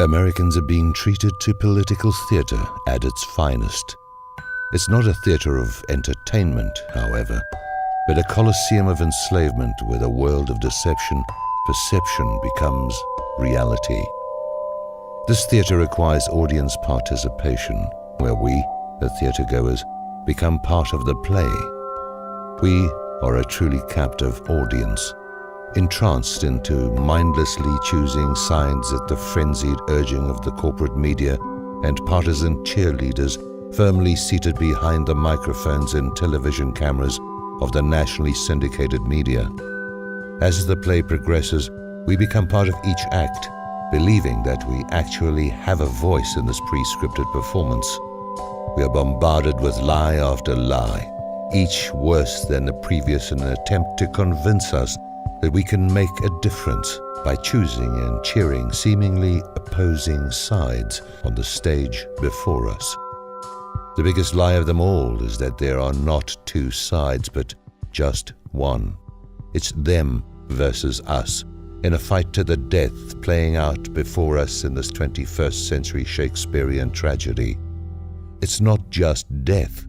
Americans are being treated to political theater at its finest. It's not a theater of entertainment, however, but a coliseum of enslavement where the world of deception, perception becomes reality. This theater requires audience participation, where we, the theatergoers, become part of the play. We are a truly captive audience, entranced into mindlessly choosing sides at the frenzied urging of the corporate media and partisan cheerleaders firmly seated behind the microphones and television cameras of the nationally syndicated media. As the play progresses, we become part of each act, believing that we actually have a voice in this pre-scripted performance. We are bombarded with lie after lie, each worse than the previous in an attempt to convince us that we can make a difference by choosing and cheering seemingly opposing sides on the stage before us. The biggest lie of them all is that there are not two sides, but just one. It's them versus us, in a fight to the death playing out before us in this 21st century Shakespearean tragedy. It's not just death,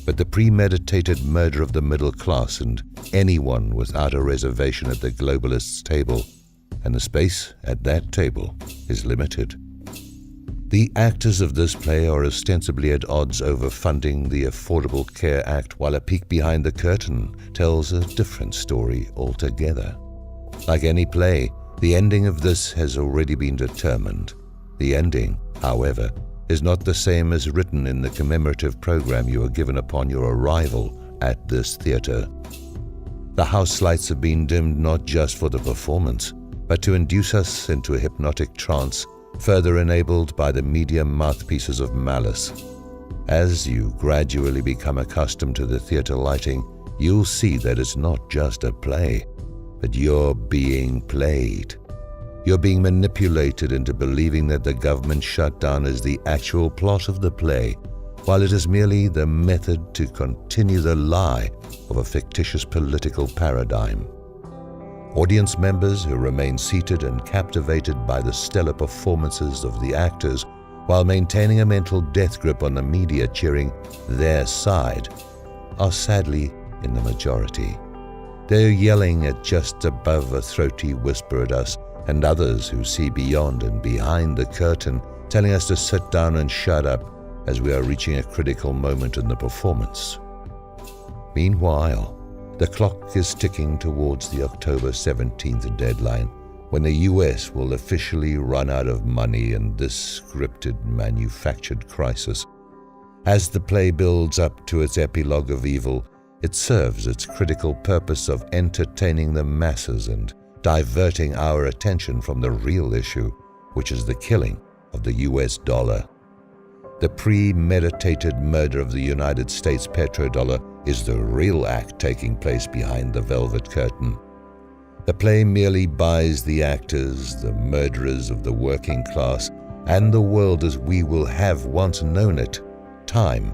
but the premeditated murder of the middle class and anyone without a reservation at the globalists' table, and the space at that table is limited. The actors of this play are ostensibly at odds over funding the Affordable Care Act, while a peek behind the curtain tells a different story altogether. Like any play, the ending of this has already been determined. The ending, however, is not the same as written in the commemorative program you are given upon your arrival at this theater. The house lights have been dimmed not just for the performance, but to induce us into a hypnotic trance, further enabled by the media mouthpieces of malice. As you gradually become accustomed to the theater lighting, you'll see that it's not just a play, but you're being played. You're being manipulated into believing that the government shutdown is the actual plot of the play, while it is merely the method to continue the lie of a fictitious political paradigm. Audience members who remain seated and captivated by the stellar performances of the actors while maintaining a mental death grip on the media cheering their side are sadly in the majority. They're yelling at just above a throaty whisper at us and others who see beyond and behind the curtain, telling us to sit down and shut up as we are reaching a critical moment in the performance. Meanwhile, the clock is ticking towards the October 17th deadline, when the US will officially run out of money in this scripted, manufactured crisis. As the play builds up to its epilogue of evil, it serves its critical purpose of entertaining the masses and diverting our attention from the real issue, which is the killing of the US dollar. The premeditated murder of the United States petrodollar is the real act taking place behind the velvet curtain. The play merely buys the actors, the murderers of the working class, and the world as we will have once known it, time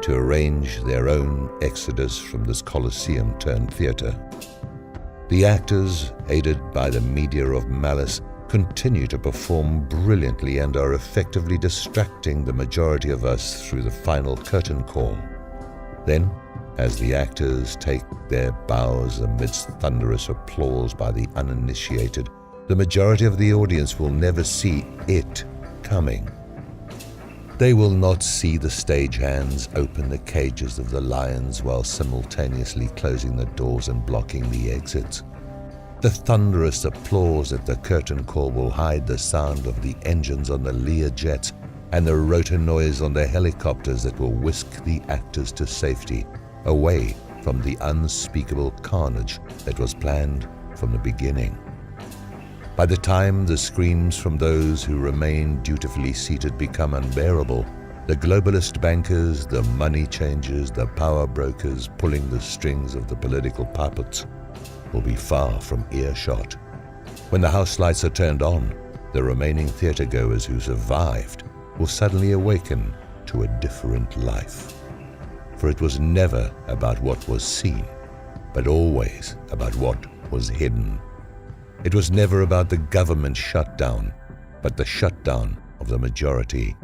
to arrange their own exodus from this coliseum-turned theater. The actors, aided by the media of malice, continue to perform brilliantly and are effectively distracting the majority of us through the final curtain call. Then, as the actors take their bows amidst thunderous applause by the uninitiated, the majority of the audience will never see it coming. They will not see the stagehands open the cages of the lions while simultaneously closing the doors and blocking the exits. The thunderous applause at the curtain call will hide the sound of the engines on the Learjets and the rotor noise on the helicopters that will whisk the actors to safety, away from the unspeakable carnage that was planned from the beginning. By the time the screams from those who remain dutifully seated become unbearable, the globalist bankers, the money changers, the power brokers pulling the strings of the political puppets will be far from earshot. When the house lights are turned on, the remaining theatergoers who survived will suddenly awaken to a different life. For it was never about what was seen, but always about what was hidden. It was never about the government shutdown, but the shutdown of the majority,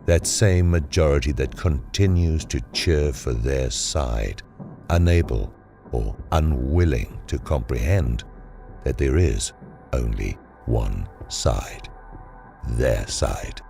that same majority that continues to cheer for their side, unable or unwilling to comprehend that there is only one side, their side.